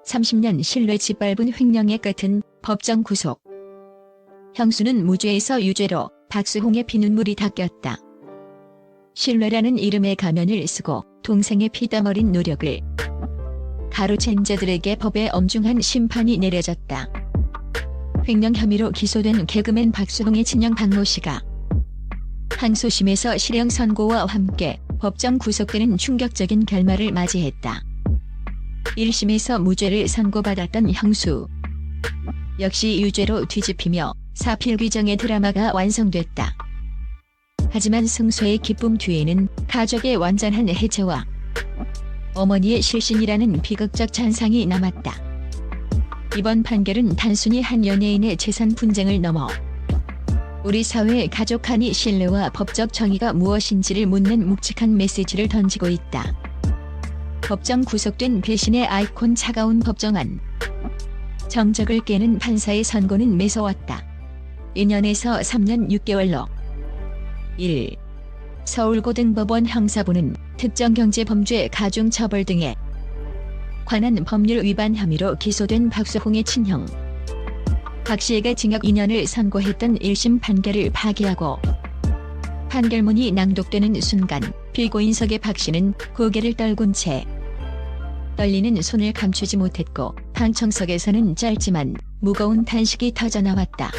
30년 신뢰 짓밟은 횡령의 끝은 법정 구속. 형수는 무죄에서 유죄로 박수홍의 피눈물이 닦였다. 신뢰라는 이름의 가면을 쓰고 동생의 피땀 어린 노력을 가로챈 자들에게 법의 엄중한 심판이 내려졌다. 횡령 혐의로 기소된 개그맨 박수홍의 친형 박모 씨가 항소심에서 실형 선고와 함께 법정 구속되는 충격적인 결말을 맞이했다. 1심에서 무죄를 선고받았던 형수 역시 유죄로 뒤집히며 사필귀정의 드라마가 완성됐다. 하지만 승소의 기쁨 뒤에는 가족의 완전한 해체와 어머니의 실신이라는 비극적 잔상이 남았다. 이번 판결은 단순히 한 연예인의 재산 분쟁을 넘어 우리 사회의 가족 간의 신뢰와 법적 정의가 무엇인지를 묻는 묵직한 메시지를 던지고 있다. 법정 구속된 배신의 아이콘 차가운 법정안. 정적을 깨는 판사의 선고는 매서웠다. 2년에서 3년 6개월로 1. 서울고등법원 형사부는 특정경제범죄 가중처벌 등에 관한 법률 위반 혐의로 기소된 박수홍의 친형 박 씨에게 징역 2년을 선고했던 1심 판결을 파기하고 판결문이 낭독되는 순간 피고인석의 박 씨는 고개를 떨군 채 떨리는 손을 감추지 못했고 방청석에서는 짧지만 무거운 탄식이 터져나왔다.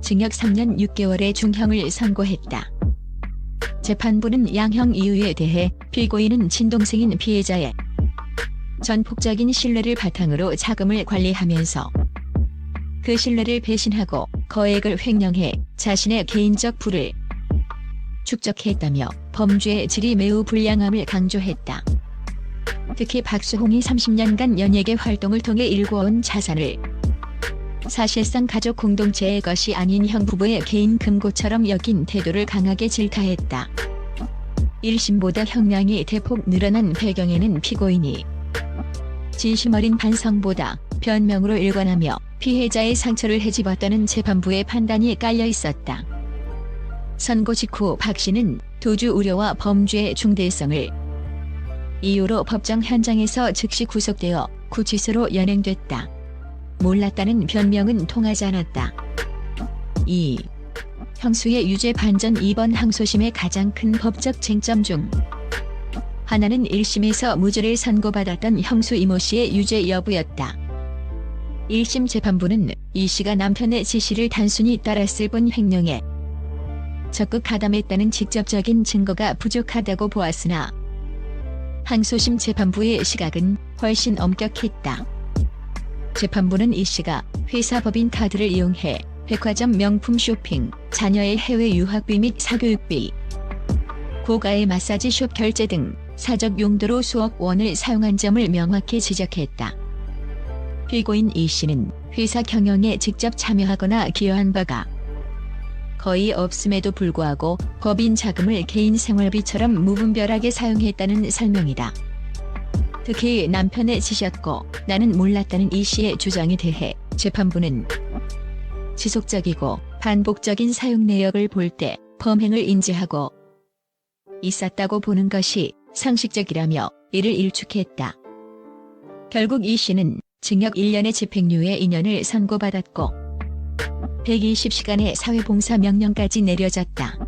징역 3년 6개월의 중형을 선고했다. 재판부는 양형 이유에 대해 피고인은 친동생인 피해자의 전폭적인 신뢰를 바탕으로 자금을 관리하면서 그 신뢰를 배신하고 거액을 횡령해 자신의 개인적 부를 축적했다며 범죄의 질이 매우 불량함을 강조했다. 특히 박수홍이 30년간 연예계 활동을 통해 일궈온 자산을 사실상 가족 공동체의 것이 아닌 형 부부의 개인 금고처럼 여긴 태도를 강하게 질타했다. 1심보다 형량이 대폭 늘어난 배경에는 피고인이 진심 어린 반성보다 변명으로 일관하며 피해자의 상처를 헤집었다는 재판부의 판단이 깔려 있었다. 선고 직후 박 씨는 도주 우려와 범죄의 중대성을 이유로 법정 현장에서 즉시 구속되어 구치소로 연행됐다. 몰랐다는 변명은 통하지 않았다. 2. 형수의 유죄 반전. 이번 항소심의 가장 큰 법적 쟁점 중 하나는 1심에서 무죄를 선고받았던 형수 이모 씨의 유죄 여부였다. 1심 재판부는 이 씨가 남편의 지시를 단순히 따랐을 뿐 횡령에 적극 가담했다는 직접적인 증거가 부족하다고 보았으나 항소심 재판부의 시각은 훨씬 엄격했다. 재판부는 이 씨가 회사 법인 카드를 이용해 백화점 명품 쇼핑, 자녀의 해외 유학비 및 사교육비, 고가의 마사지숍 결제 등 사적 용도로 수억 원을 사용한 점을 명확히 지적했다. 피고인 이 씨는 회사 경영에 직접 참여하거나 기여한 바가 거의 없음에도 불구하고 법인 자금을 개인 생활비처럼 무분별하게 사용했다는 설명이다. 특히 남편의 짓이었고 나는 몰랐다는 이 씨의 주장에 대해 재판부는 지속적이고 반복적인 사용 내역을 볼 때 범행을 인지하고 있었다고 보는 것이 상식적이라며 이를 일축했다. 결국 이 씨는 징역 1년의 집행유예 2년을 선고받았고 120시간의 사회봉사 명령까지 내려졌다.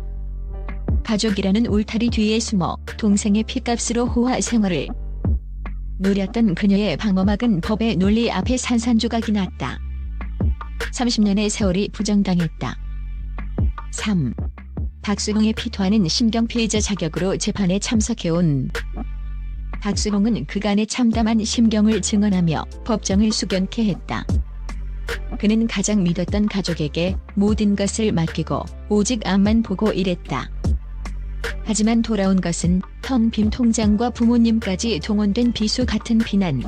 가족이라는 울타리 뒤에 숨어 동생의 피값으로 호화 생활을 누렸던 그녀의 방어막은 법의 논리 앞에 산산조각이 났다. 30년의 세월이 부정당했다. 3. 박수홍의 피토하는 심경 피해자 자격으로 재판에 참석해온 박수홍은 그간의 참담한 심경을 증언하며 법정을 숙연케 했다. 그는 가장 믿었던 가족에게 모든 것을 맡기고 오직 앞만 보고 일했다. 하지만 돌아온 것은 텅 빈 통장과 부모님까지 동원된 비수 같은 비난.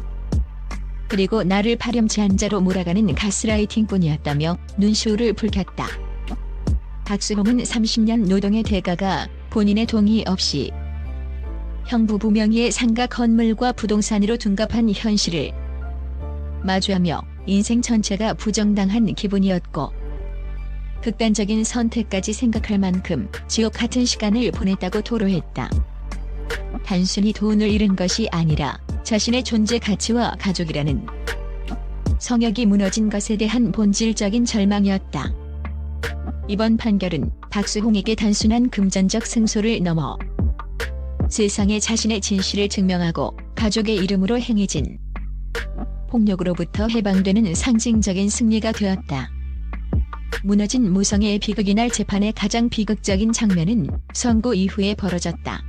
그리고 나를 파렴치한 자로 몰아가는 가스라이팅뿐이었다며 눈시울을 붉혔다. 박수홍은 30년 노동의 대가가 본인의 동의 없이 형부부 명의의 상가 건물과 부동산으로 둔갑한 현실을 마주하며 인생 전체가 부정당한 기분이었고 극단적인 선택까지 생각할 만큼 지옥 같은 시간을 보냈다고 토로했다. 단순히 돈을 잃은 것이 아니라 자신의 존재 가치와 가족이라는 성역이 무너진 것에 대한 본질적인 절망이었다. 이번 판결은 박수홍에게 단순한 금전적 승소를 넘어 세상에 자신의 진실을 증명하고 가족의 이름으로 행해진 폭력으로부터 해방되는 상징적인 승리가 되었다. 무너진 모성애의 비극이 날 재판의 가장 비극적인 장면은 선고 이후에 벌어졌다.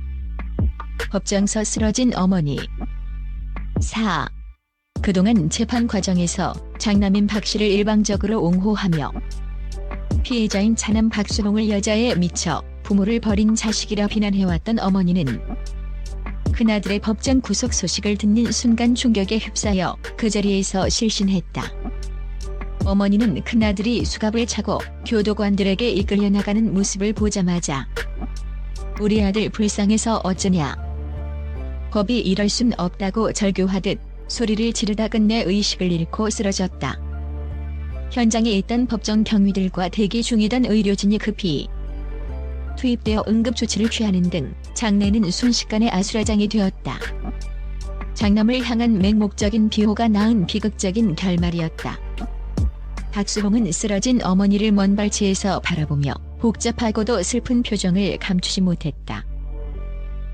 법정서 쓰러진 어머니. 4. 그동안 재판 과정에서 장남인 박씨를 일방적으로 옹호하며 피해자인 차남 박수홍을 여자에 미쳐 부모를 버린 자식이라 비난해왔던 어머니는 큰아들의 법정 구속 소식을 듣는 순간 충격에 휩싸여 그 자리에서 실신했다. 어머니는 큰아들이 수갑을 차고 교도관들에게 이끌려 나가는 모습을 보자마자 우리 아들 불쌍해서 어쩌냐. 법이 이럴 순 없다고 절규하듯 소리를 지르다 끝내 의식을 잃고 쓰러졌다. 현장에 있던 법정 경위들과 대기 중이던 의료진이 급히 투입되어 응급조치를 취하는 등 장례는 순식간에 아수라장이 되었다. 장남을 향한 맹목적인 비호가 낳은 비극적인 결말이었다. 박수홍은 쓰러진 어머니를 먼 발치에서 바라보며 복잡하고도 슬픈 표정을 감추지 못했다.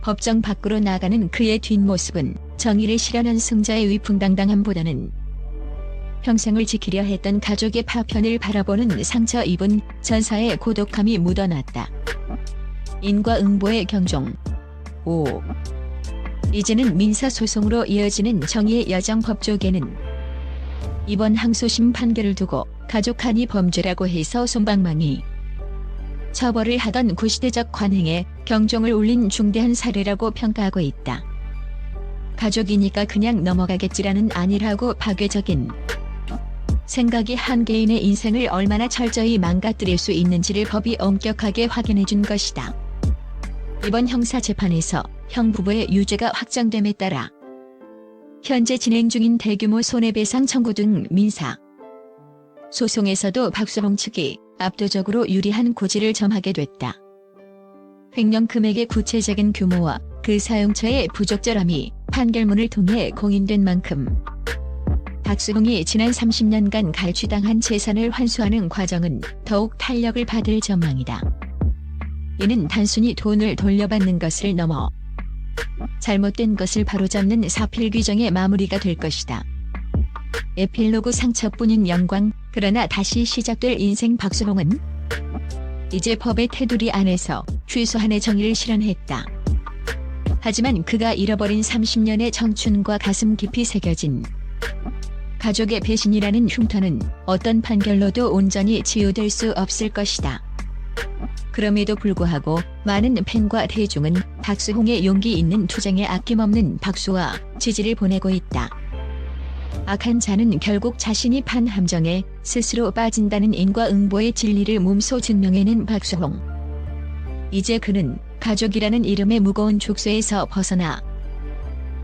법정 밖으로 나가는 그의 뒷모습은 정의를 실현한 승자의 위풍당당함보다는 평생을 지키려 했던 가족의 파편을 바라보는 상처 입은 전사의 고독함이 묻어났다. 인과응보의 경종. 5. 이제는 민사소송으로 이어지는 정의의 여정. 법조계는 이번 항소심 판결을 두고 가족한이 범죄라고 해서 솜방망이 처벌을 하던 구시대적 관행에 경종을 울린 중대한 사례라고 평가하고 있다. 가족이니까 그냥 넘어가겠지라는 아니라고 파괴적인 생각이 한 개인의 인생을 얼마나 철저히 망가뜨릴 수 있는지를 법이 엄격하게 확인해준 것이다. 이번 형사재판에서 형부부의 유죄가 확정됨에 따라 현재 진행 중인 대규모 손해배상 청구 등 민사 소송에서도 박수홍 측이 압도적으로 유리한 고지를 점하게 됐다. 횡령 금액의 구체적인 규모와 그 사용처의 부적절함이 판결문을 통해 공인된 만큼 박수홍이 지난 30년간 갈취당한 재산을 환수하는 과정은 더욱 탄력을 받을 전망이다. 이는 단순히 돈을 돌려받는 것을 넘어 잘못된 것을 바로잡는 사필 규정의 마무리가 될 것이다. 에필로그 상처뿐인 영광. 그러나 다시 시작될 인생. 박수홍은 이제 법의 테두리 안에서 최소한의 정의를 실현했다. 하지만 그가 잃어버린 30년의 청춘과 가슴 깊이 새겨진 가족의 배신이라는 흉터는 어떤 판결로도 온전히 치유될 수 없을 것이다. 그럼에도 불구하고 많은 팬과 대중은 박수홍의 용기 있는 투쟁에 아낌없는 박수와 지지를 보내고 있다. 악한 자는 결국 자신이 판 함정에 스스로 빠진다는 인과응보의 진리를 몸소 증명해낸 박수홍. 이제 그는 가족이라는 이름의 무거운 족쇄에서 벗어나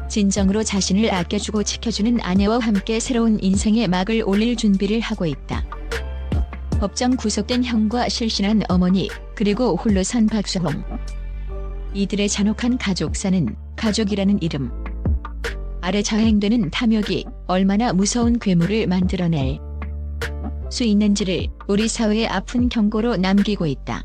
진정으로 자신을 아껴주고 지켜주는 아내와 함께 새로운 인생의 막을 올릴 준비를 하고 있다. 법정 구속된 형과 실신한 어머니, 그리고 홀로 선 박수홍. 이들의 잔혹한 가족사는 가족이라는 이름 아래 자행되는 탐욕이 얼마나 무서운 괴물을 만들어낼 수 있는지를 우리 사회의 아픈 경고로 남기고 있다.